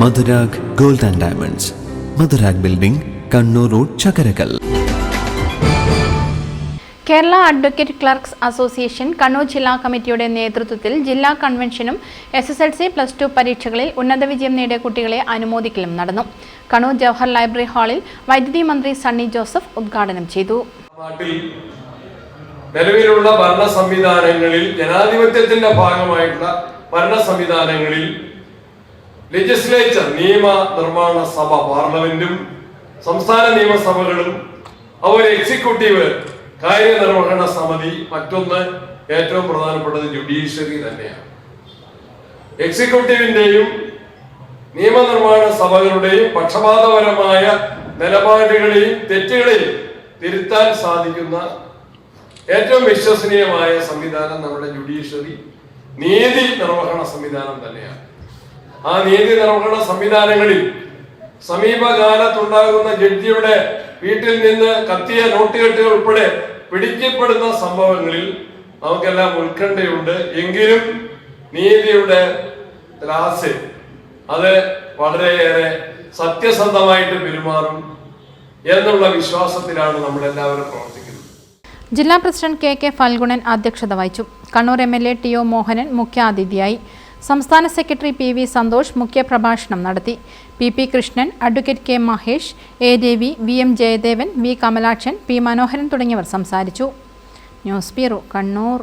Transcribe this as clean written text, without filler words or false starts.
Madhurag gold and diamonds, Madhurag building, Kannur road, Chakkarakal. Kerala advocate clerks association Kannur ജില്ലാ കമ്മിറ്റിയുടെ നേതൃത്വത്തിൽ ജില്ലാ കൺവെൻഷനും SSLC+2 പരീക്ഷകളിൽ ഉന്നത വിജയം നേടിയ കുട്ടികളെ അനുമോദിക്കലും നടന്നു. കണ്ണൂർ ജവഹർ ലൈബ്രറി ഹാളിൽ വൈദ്യുതി മന്ത്രി സണ്ണി ജോസഫ് ഉദ്ഘാടനം ചെയ്തു. നിലവിലുള്ള ഭരണ സംവിധാനങ്ങളിൽ, ജനാധിപത്യത്തിന്റെ ഭാഗമായിട്ടുള്ള ഭരണ സംവിധാനങ്ങളിൽ ലെജിസ്ലേച്ചർ, നിയമ നിർമ്മാണ സഭ, പാർലമെന്റും സംസ്ഥാന നിയമസഭകളും, അതുപോലെ എക്സിക്യൂട്ടീവ് കാര്യനിർവഹണ സമിതി, മറ്റൊന്ന് ഏറ്റവും പ്രധാനപ്പെട്ടത് ജുഡീഷ്യറി തന്നെയാണ്. എക്സിക്യൂട്ടീവിന്റെയും നിയമനിർമ്മാണ സഭകളുടെയും പക്ഷപാതപരമായ നിലപാടുകളെയും തെറ്റുകളെയും തിരുത്താൻ സാധിക്കുന്ന ഏറ്റവും വിശ്വസനീയമായ സംവിധാനം നമ്മുടെ ജുഡീഷ്യറി നീതി നിർവഹണ സംവിധാനം തന്നെയാണ്. ആ നീതി നിർവഹണ സംവിധാനങ്ങളിൽ സമീപകാലത്തുണ്ടാകുന്ന ജഡ്ജിയുടെ വീട്ടിൽ നിന്ന് കത്തിയ നോട്ടുകെട്ടുകൾ ഉൾപ്പെടെ പിടിക്കപ്പെടുന്ന സംഭവങ്ങളിൽ നമുക്കെല്ലാം ഉത്കണ്ഠയുണ്ട്. എങ്കിലും നീതിയുടെ ത്രാസ് അത് വളരെയേറെ സത്യസന്ധമായിട്ട് പെരുമാറും എന്നുള്ള വിശ്വാസത്തിലാണ് നമ്മളെല്ലാവരും പ്രവർത്തിക്കുന്നത്. ജില്ലാ പ്രസിഡന്റ് KK ഫൽഗുണൻ അധ്യക്ഷത വഹിച്ചു. കണ്ണൂർ MLA TO മോഹനൻ മുഖ്യാതിഥിയായി. സംസ്ഥാന സെക്രട്ടറി PV സന്തോഷ് മുഖ്യപ്രഭാഷണം നടത്തി. PP Krishnan, advocate K Mahesh, A Ravi, VM Jayadevan, V Kamalakshan, P മനോഹരൻ തുടങ്ങിയവർ സംസാരിച്ചു. News bureau, Kannur.